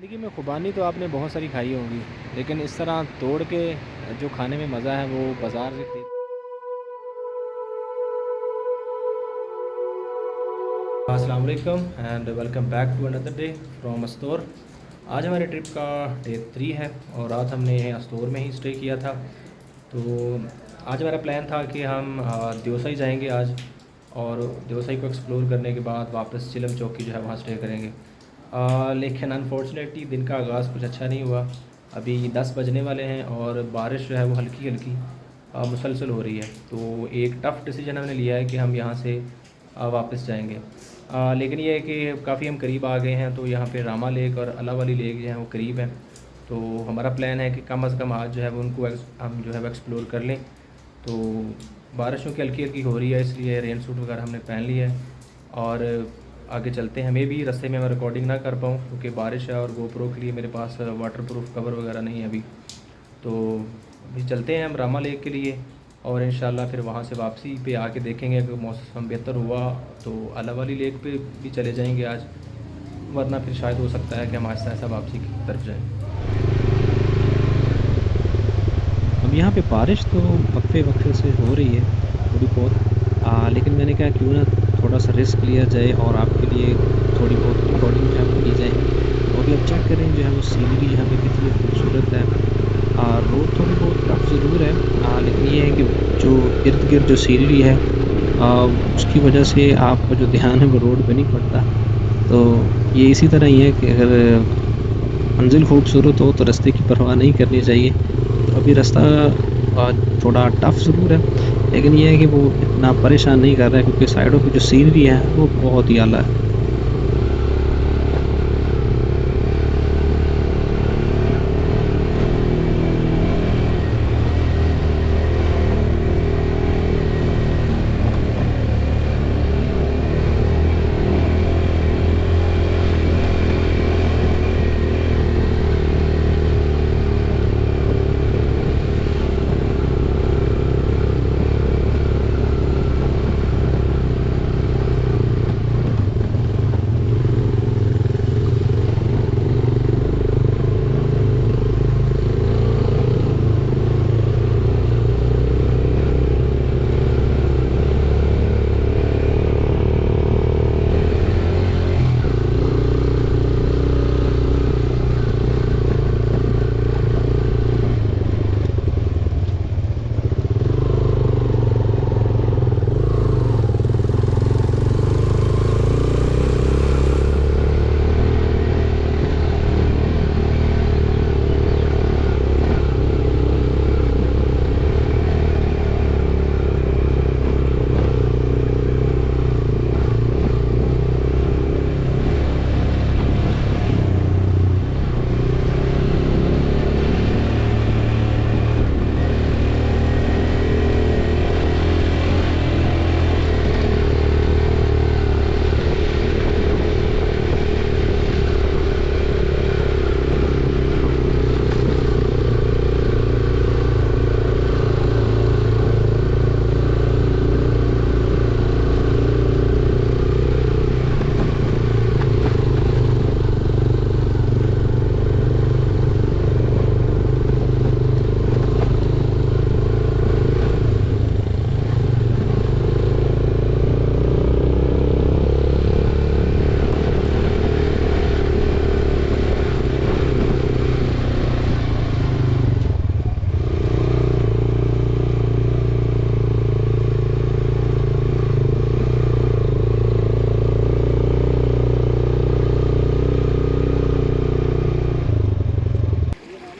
ज़िंदगी में ख़ुबानी तो आपने बहुत सारी खाई होंगी, लेकिन इस तरह तोड़ के जो खाने में मज़ा है वो बाज़ार से खरीद। अस्सलाम वालेकुम and welcome back to another day from Astore. आज हमारे ट्रिप का डे 3 है और रात हमने अस्तौर में ही स्टे किया था। तो आज हमारा प्लान था कि हम देवसाई जाएंगे आज, और देवसाई को एक्सप्लोर करने के बाद वापस चिलम चौकी जो है वहाँ स्टे करेंगे। लेकिन अनफॉर्चुनेटली दिन का आगाज़ कुछ अच्छा नहीं हुआ। अभी 10 बजने वाले हैं और बारिश जो है वो हल्की हल्की मुसलसल हो रही है। तो एक टफ़ डिसीजन हमने लिया है कि हम यहाँ से वापस जाएंगे। लेकिन ये है कि काफ़ी हम करीब आ गए हैं, तो यहाँ पे रामा लेक और अला वाली लेक जो है वो करीब हैं। तो हमारा प्लान है कि कम अज़ कम आज जो है वो उनको हम जो है वो एक्सप्लोर कर लें। तो बारिशों की हल्की हल्की हो रही है, इसलिए रेन सूट वगैरह हमने पहन लिया है और आगे चलते हैं। हमें भी रास्ते में मैं रिकॉर्डिंग ना कर पाऊँ क्योंकि बारिश है और गोप्रो के लिए मेरे पास वाटरप्रूफ कवर वगैरह नहीं है अभी। तो अभी चलते हैं हम रामा लेक के लिए और इंशाल्लाह फिर वहाँ से वापसी पे आके देखेंगे अगर मौसम बेहतर हुआ तो अला वाली लेक पे भी चले जाएंगे आज, वरना फिर शायद हो सकता है कि हम आहिस्ता आहिस्ता वापसी की तरफ जाएँ। अब यहाँ पे बारिश तो वक्फे वक्फे से हो रही है थोड़ी बहुत, लेकिन मैंने कहा क्यों ना थोड़ा सा रिस्क लिया जाए और आपके लिए थोड़ी बहुत रिकॉर्डिंग जो है वो की जाए। तो अभी आप चेक करें जो है वो सीनरी यहाँ पे कितनी खूबसूरत है। रोड थोड़ी बहुत टफ ज़रूर है, लेकिन ये है कि जो इर्द गिर्द जो सीनरी है उसकी वजह से आपका जो ध्यान है वो रोड पे नहीं पड़ता। तो ये इसी तरह ही है कि अगर मंजिल खूबसूरत हो तो रास्ते की परवाह नहीं करनी चाहिए। तो अभी रास्ता थोड़ा टफ ज़रूर है, लेकिन ये है कि वो इतना परेशान नहीं कर रहा है क्योंकि साइडों की जो सीनरी है वो बहुत ही आला है।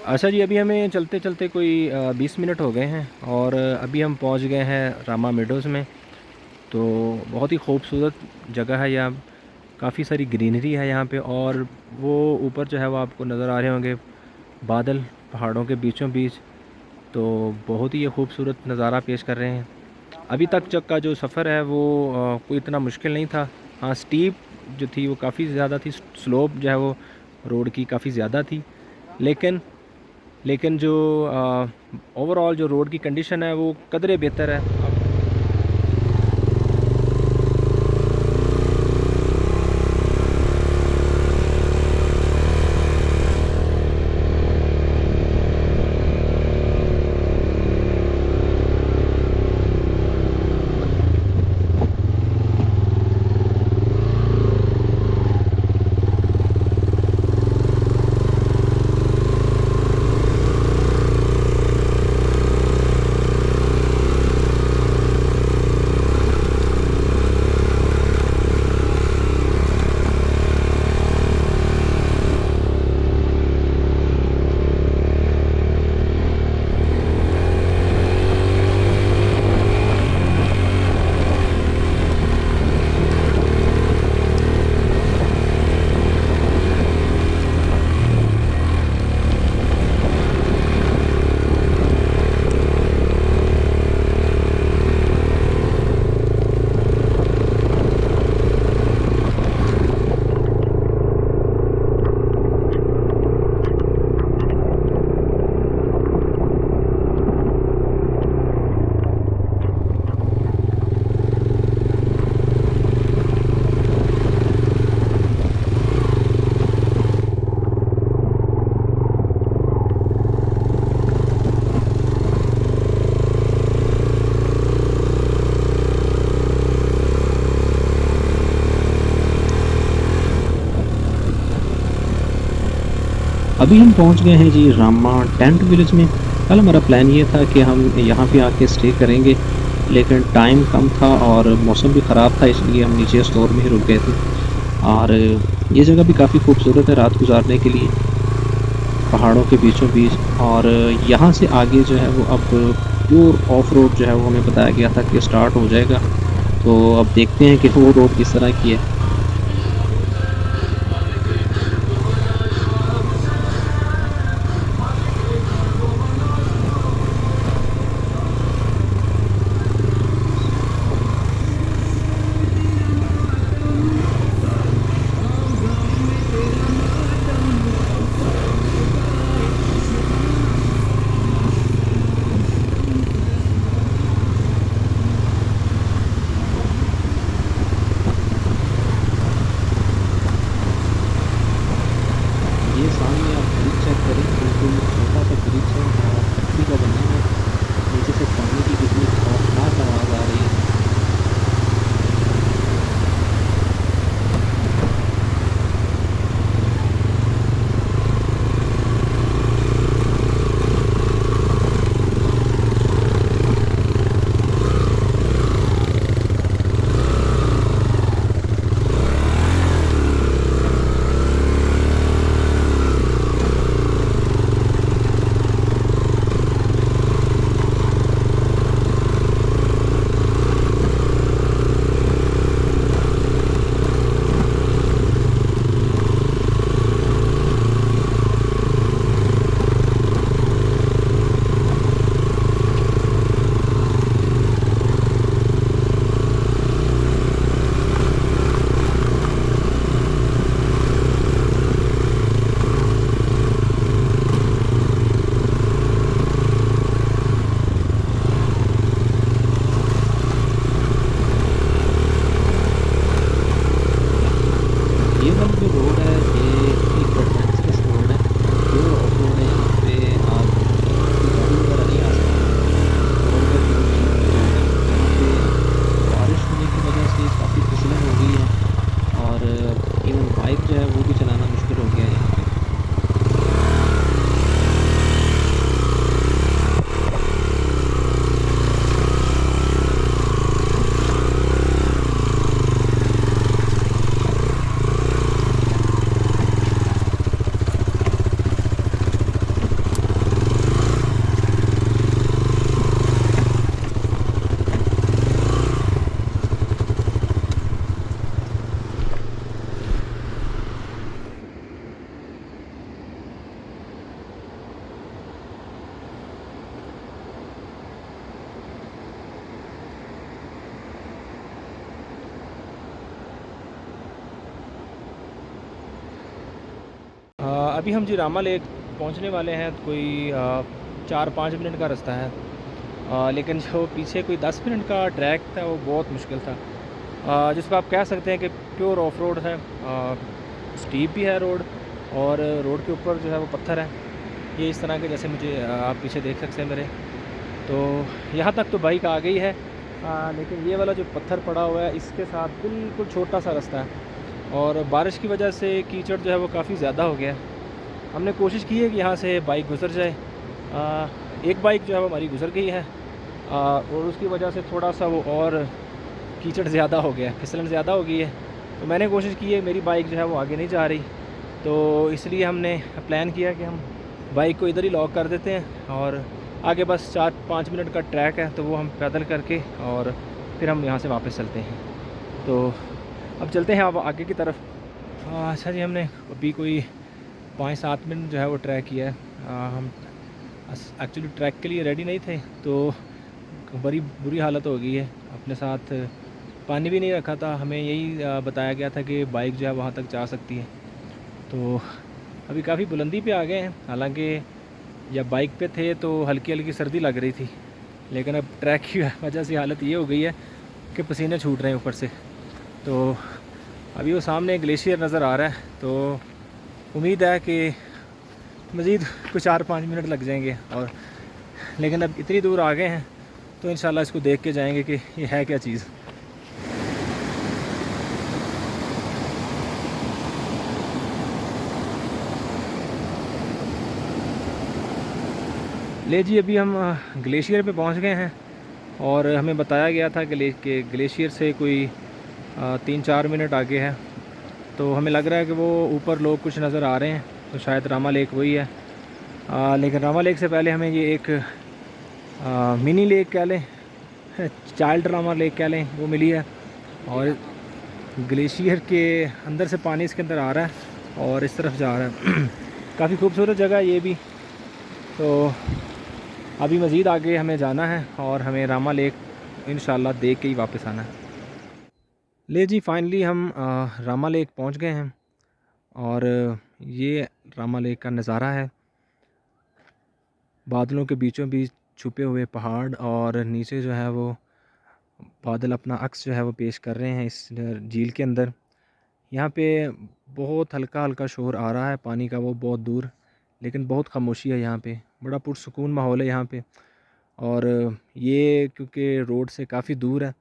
अच्छा जी, अभी हमें चलते चलते कोई 20 मिनट हो गए हैं और अभी हम पहुंच गए हैं रामा मेडोज़ में। तो बहुत ही खूबसूरत जगह है यहाँ, काफ़ी सारी ग्रीनरी है यहाँ पे और वो ऊपर जो है वो आपको नज़र आ रहे होंगे बादल पहाड़ों के बीचों बीच। तो बहुत ही ये खूबसूरत नज़ारा पेश कर रहे हैं। अभी तक का जो सफ़र है वो कोई इतना मुश्किल नहीं था। हाँ, स्टीप जो थी वो काफ़ी ज़्यादा थी, स्लोप जो है वो रोड की काफ़ी ज़्यादा थी, लेकिन लेकिन जो ओवरऑल जो रोड की कंडीशन है वो कदरे बेहतर है। अभी हम पहुंच गए हैं जी रामा टेंट विलेज में। कल हमारा प्लान ये था कि हम यहाँ पे आके स्टे करेंगे, लेकिन टाइम कम था और मौसम भी ख़राब था, इसलिए हम नीचे स्टोर में ही रुक गए थे। और ये जगह भी काफ़ी खूबसूरत है रात गुजारने के लिए, पहाड़ों के बीचों बीच। और यहाँ से आगे जो है वो अब प्योर ऑफ रोड जो है वो हमें बताया गया था कि स्टार्ट हो जाएगा। तो अब देखते हैं कि वो रोड किस तरह की है। ये सामने आप ब्रिज चेक करें, बिल्कुल छोटा सा ब्रिज है और पत्थरी का बना है। नीचे से पानी की कितनी खौफनाक आवाज़ आ रही है। ये वाली जो रोड है ये एक एडवेंचरस रोड है, प्योर ऑफ रोड है। यहाँ पे आप कोई गाड़ी वगैरह नहीं आ सकती। रोड पे पूरी जीप की रोड है। यहाँ पे बारिश होने की वजह से काफ़ी फिसलन हो गई है और इवन बाइक जो है वो भी चलाना मुश्किल हो गया है यहाँ पे। अभी हम जी रामा लेक पहुंचने वाले हैं। कोई 4-5 मिनट का रास्ता है। लेकिन जो पीछे कोई 10 मिनट का ट्रैक था वो बहुत मुश्किल था, जिसको आप कह सकते हैं कि प्योर ऑफ रोड है। स्टीप भी है रोड, और रोड के ऊपर जो है वो पत्थर है। ये इस तरह के, जैसे मुझे आप पीछे देख सकते हैं मेरे। तो यहाँ तक तो बाइक आ गई है, लेकिन ये वाला जो पत्थर पड़ा हुआ है इसके साथ बिल्कुल छोटा सा रास्ता है, और बारिश की वजह से कीचड़ जो है वो काफ़ी ज़्यादा हो गया है। हमने कोशिश की है कि यहाँ से बाइक गुजर जाए। एक बाइक जो है वो हमारी गुजर गई है, और उसकी वजह से थोड़ा सा वो और कीचड़ ज़्यादा हो गया है, फिसलन ज़्यादा हो गई है। तो मैंने कोशिश की है, मेरी बाइक जो है वो आगे नहीं जा रही, तो इसलिए हमने प्लान किया कि हम बाइक को इधर ही लॉक कर देते हैं, और आगे बस 4-5 मिनट का ट्रैक है तो वो हम पैदल करके और फिर हम यहाँ से वापस चलते हैं। तो अब चलते हैं अब आगे की तरफ। अच्छा जी, हमने अभी कोई 5-7 मिनट जो है वो ट्रैक किया है। हम एक्चुअली ट्रैक के लिए रेडी नहीं थे, तो बड़ी बुरी हालत हो गई है। अपने साथ पानी भी नहीं रखा था, हमें यही बताया गया था कि बाइक जो है वहाँ तक जा सकती है। तो अभी काफ़ी बुलंदी पे आ गए हैं, हालांकि जब बाइक पे थे तो हल्की हल्की सर्दी लग रही थी, लेकिन अब ट्रैक की वजह से हालत ये हो गई है कि पसीने छूट रहे हैं ऊपर से। तो अभी वो सामने ग्लेशियर नज़र आ रहा है, तो उम्मीद है कि मज़ीद कुछ 4-5 मिनट लग जाएंगे। और लेकिन अब इतनी दूर आ गए हैं तो इंशाल्लाह इसको देख के जाएंगे कि ये है क्या चीज़। ले जी, अभी हम ग्लेशियर पे पहुंच गए हैं और हमें बताया गया था कि ग्लेशियर से कोई 3-4 मिनट आगे है। तो हमें लग रहा है कि वो ऊपर लोग कुछ नज़र आ रहे हैं, तो शायद रामा लेक वही है। लेकिन रामा लेक से पहले हमें ये एक मिनी लेक कह लें, चाइल्ड रामा लेक कह लें, वो मिली है। और ग्लेशियर के अंदर से पानी इसके अंदर आ रहा है और इस तरफ जा रहा है। काफ़ी खूबसूरत जगह है ये भी। तो अभी मज़ीद आगे हमें जाना है और हमें रामा लेक इंशाल्लाह देख के ही वापस आना है। ले जी, फाइनली हम रामा लेक पहुंच गए हैं और ये रामा लेक का नज़ारा है। बादलों के बीचों बीच छुपे हुए पहाड़ और नीचे जो है वो बादल अपना अक्स जो है वो पेश कर रहे हैं इस झील के अंदर। यहाँ पे बहुत हल्का हल्का शोर आ रहा है पानी का, वो बहुत दूर, लेकिन बहुत खामोशी है यहाँ पे। बड़ा पुरसुकून माहौल है यहाँ पे। और ये क्योंकि रोड से काफ़ी दूर है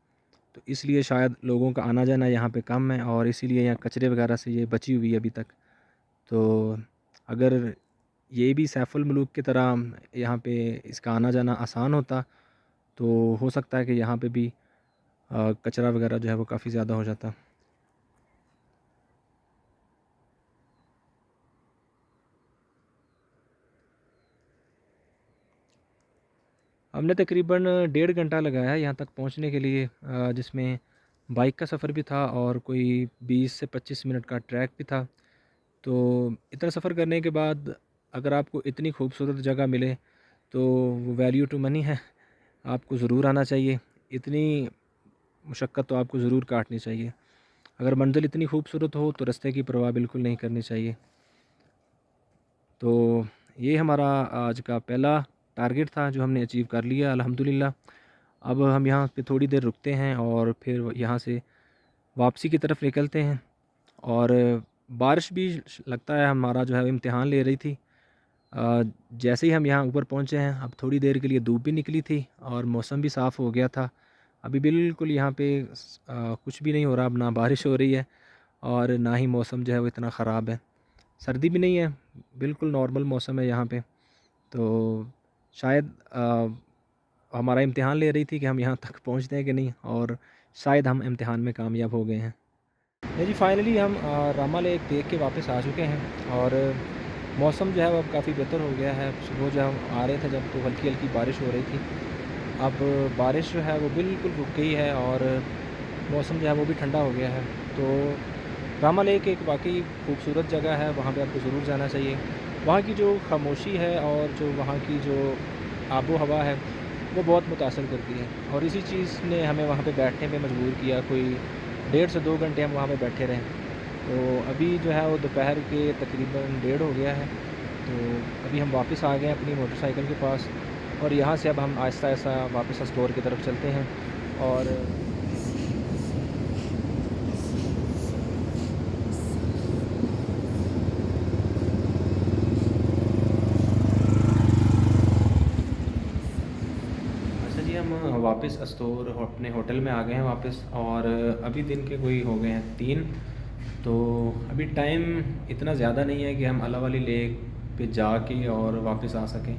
तो इसलिए शायद लोगों का आना जाना यहाँ पे कम है और इसीलिए यहाँ कचरे वगैरह से ये बची हुई है अभी तक। तो अगर ये भी सैफुल मलूक की तरह यहाँ पे इसका आना जाना आसान होता तो हो सकता है कि यहाँ पे भी कचरा वगैरह जो है वो काफ़ी ज़्यादा हो जाता। हमने तकरीबन 1.5 घंटा लगाया है यहाँ तक पहुँचने के लिए, जिसमें बाइक का सफ़र भी था और कोई 20 से 25 मिनट का ट्रैक भी था। तो इतना सफ़र करने के बाद अगर आपको इतनी खूबसूरत जगह मिले तो वो वैल्यू टू मनी है, आपको ज़रूर आना चाहिए। इतनी मुशक्क़त तो आपको ज़रूर काटनी चाहिए। अगर मंज़िल इतनी खूबसूरत हो तो रास्ते की परवाह बिल्कुल नहीं करनी चाहिए। तो ये हमारा आज का पहला टारगेट था जो हमने अचीव कर लिया अल्हम्दुलिल्लाह। अब हम यहाँ पे थोड़ी देर रुकते हैं और फिर यहाँ से वापसी की तरफ निकलते हैं। और बारिश भी लगता है हमारा जो है इम्तिहान ले रही थी। जैसे ही हम यहाँ ऊपर पहुँचे हैं, अब थोड़ी देर के लिए धूप भी निकली थी और मौसम भी साफ़ हो गया था। अभी बिल्कुल यहाँ पे कुछ भी नहीं हो रहा, अब ना बारिश हो रही है और ना ही मौसम जो है वो इतना ख़राब है। सर्दी भी नहीं है, बिल्कुल नॉर्मल मौसम है यहाँ पे। तो शायद हमारा इम्तिहान ले रही थी कि हम यहाँ तक पहुँचते हैं कि नहीं, और शायद हम इम्तिहान में कामयाब हो गए हैं। जी, फाइनली हम रामा लेक देख के वापस आ चुके हैं और मौसम जो है वो अब काफ़ी बेहतर हो गया है। सुबह जब हम आ रहे थे जब तो हल्की हल्की बारिश हो रही थी, अब बारिश जो है वो बिल्कुल रुक गई है और मौसम जो है वो भी ठंडा हो गया है। तो रामा लेक एक वाकई खूबसूरत जगह है, वहाँ पे आपको ज़रूर जाना चाहिए। वहाँ की जो खामोशी है और जो वहाँ की जो आबो हवा है वो बहुत मुतासर करती है और इसी चीज़ ने हमें वहाँ पे बैठने पे मजबूर किया। कोई 1.5 से 2 घंटे हम वहाँ पे बैठे रहे। तो अभी जो है वो दोपहर के तकरीबन 1:30 हो गया है। तो अभी हम वापस आ गए हैं अपनी मोटरसाइकिल के पास और यहाँ से अब हम आहिस्ता आहिस्ता वापस स्टोर की तरफ चलते हैं। और अच्छा जी, हम वापस स्टोर अपने होटल में आ गए हैं वापस और अभी दिन के कोई हो गए हैं 3। तो अभी टाइम इतना ज़्यादा नहीं है कि हम अला वाली लेक पे जाके और वापस आ सकें,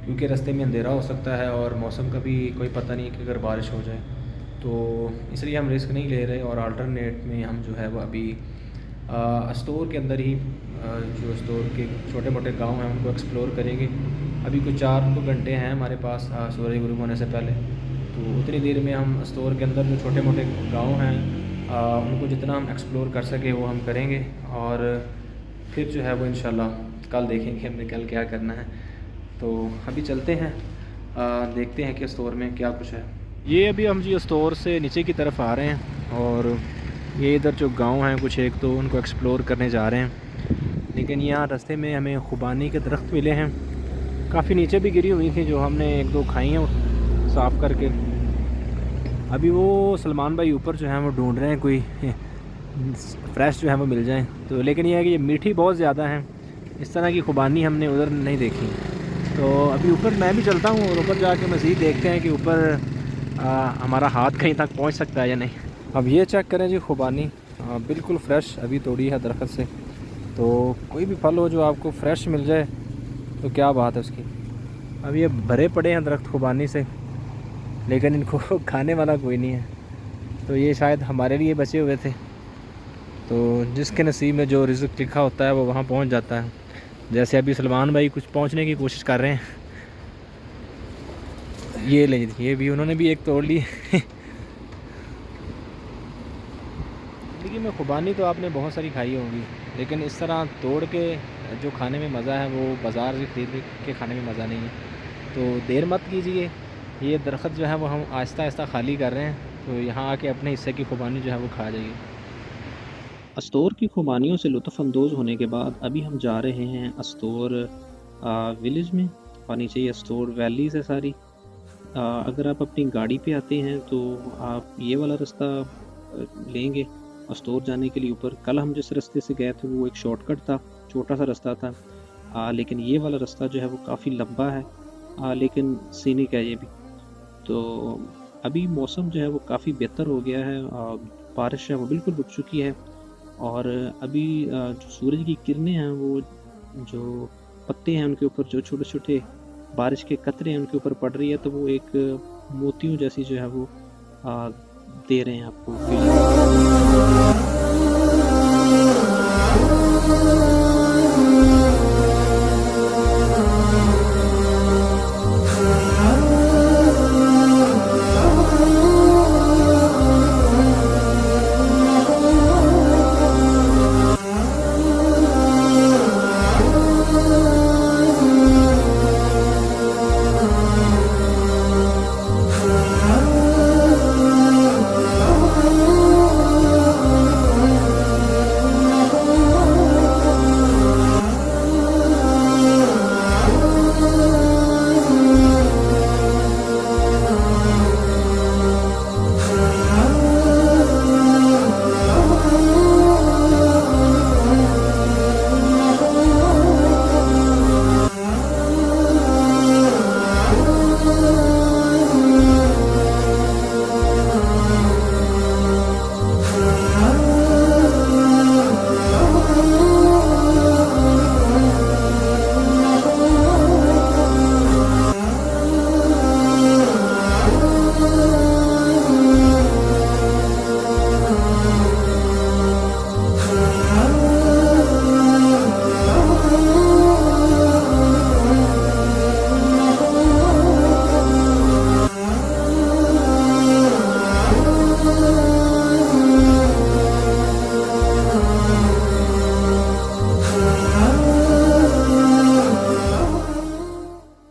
क्योंकि रास्ते में अंधेरा हो सकता है और मौसम का भी कोई पता नहीं कि अगर बारिश हो जाए। तो इसलिए हम रिस्क नहीं ले रहे और अल्टरनेट में हम जो है वो अभी स्टोर के अंदर ही जो स्टोर के छोटे मोटे गांव हैं उनको एक्सप्लोर करेंगे। अभी कुछ 4 घंटे हैं हमारे पास सूरज गुरूब होने से पहले। तो उतनी देर में हम स्टोर के अंदर जो छोटे मोटे गांव हैं उनको जितना हम एक्सप्लोर कर सके वो हम करेंगे और फिर जो है वो इंशाल्लाह कल देखेंगे हमने कल क्या करना है। तो अभी चलते हैं, देखते हैं कि स्टोर में क्या कुछ है। ये अभी हम जी स्टोर से नीचे की तरफ आ रहे हैं और ये इधर जो गांव हैं कुछ एक, तो उनको एक्सप्लोर करने जा रहे हैं। लेकिन यहाँ रास्ते में हमें खुबानी के दरख्त मिले हैं, काफ़ी नीचे भी गिरी हुई थी, जो हमने 1-2 खाई हैं साफ़ करके। अभी वो सलमान भाई ऊपर जो है वो ढूंढ रहे हैं कोई फ्रेश जो है वो मिल जाए। तो लेकिन यह है कि ये मीठी बहुत ज़्यादा है, इस तरह की खुबानी हमने उधर नहीं देखी। तो अभी ऊपर मैं भी चलता हूँ और ऊपर जाके मज़ीद देखते हैं कि ऊपर हमारा हाथ कहीं तक पहुँच सकता है या नहीं। अब ये चेक करें जी, खुबानी बिल्कुल फ़्रेश अभी तोड़ी है दरख्त से। तो कोई भी फल हो जो आपको फ़्रेश मिल जाए तो क्या बात है उसकी। अब ये भरे पड़े हैं दरख्त खुबानी से, लेकिन इनको खाने वाला कोई नहीं है, तो ये शायद हमारे लिए बचे हुए थे। तो जिसके नसीब में जो रिज़्क़ लिखा होता है वो वहाँ पहुँच जाता है। जैसे अभी सलमान भाई कुछ पहुँचने की कोशिश कर रहे हैं। ये ले, ये भी उन्होंने भी एक तोड़ ली। ज़िंदगी में खुबानी तो आपने बहुत सारी खाई होंगी, लेकिन इस तरह तोड़ के जो खाने में मज़ा है वो बाज़ार से खरीद के खाने में मज़ा नहीं है। तो देर मत कीजिए, ये दरख्त जो है वो हम आहिस्ता आहिस्ता खाली कर रहे हैं, तो यहाँ आके अपने हिस्से की खुबानी जो है वो खा जाइए। अस्तोर की खुबानियों से लुत्फ़अंदोज़ होने के बाद अभी हम जा रहे हैं अस्तोर विलेज में, और नीचे ये अस्तोर वैलीज़ है सारी। अगर आप अपनी गाड़ी पे आते हैं तो आप ये वाला रास्ता लेंगे अस्तोर जाने के लिए ऊपर। कल हम जिस रास्ते से गए थे वो एक शॉर्टकट था, छोटा सा रास्ता था, लेकिन ये वाला रास्ता जो है वो काफ़ी लंबा है, लेकिन सीनिक है ये भी। तो अभी मौसम जो है वो काफ़ी बेहतर हो गया है, बारिश है वो बिल्कुल रुक चुकी है, और अभी जो सूरज की किरणें हैं वो जो पत्ते हैं उनके ऊपर जो छोटे छोटे बारिश के कतरे हैं उनके ऊपर पड़ रही है, तो वो एक मोतियों जैसी जो है वो दे रहे हैं आपको फीलिंग।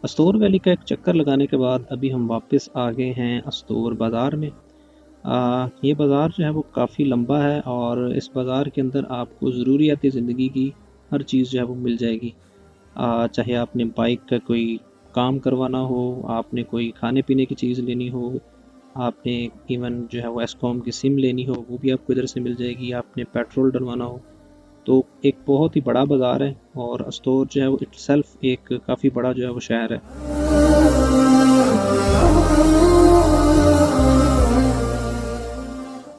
अस्तोर वैली का एक चक्कर लगाने के बाद अभी हम वापस आ गए हैं अस्तोर बाज़ार में। ये बाज़ार जो है वो काफ़ी लंबा है, और इस बाज़ार के अंदर आपको ज़रूरियाती ज़िंदगी की हर चीज़ जो है वो मिल जाएगी। चाहे आपने बाइक का कोई काम करवाना हो, आपने कोई खाने पीने की चीज़ लेनी हो, आपने इवन जो है वो एस्कॉम की सिम लेनी हो वो भी आपको इधर से मिल जाएगी, आपने पेट्रोल डलवाना हो। तो एक बहुत ही बड़ा बाज़ार है, और अस्तोर जो है वो इटसेल्फ एक काफ़ी बड़ा जो है वो शहर है।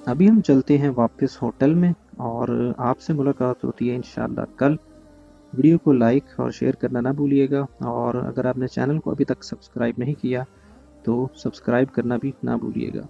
अभी हम चलते हैं वापस होटल में, और आपसे मुलाकात होती है इंशाल्लाह कल। वीडियो को लाइक और शेयर करना ना भूलिएगा, और अगर आपने चैनल को अभी तक सब्सक्राइब नहीं किया तो सब्सक्राइब करना भी ना भूलिएगा।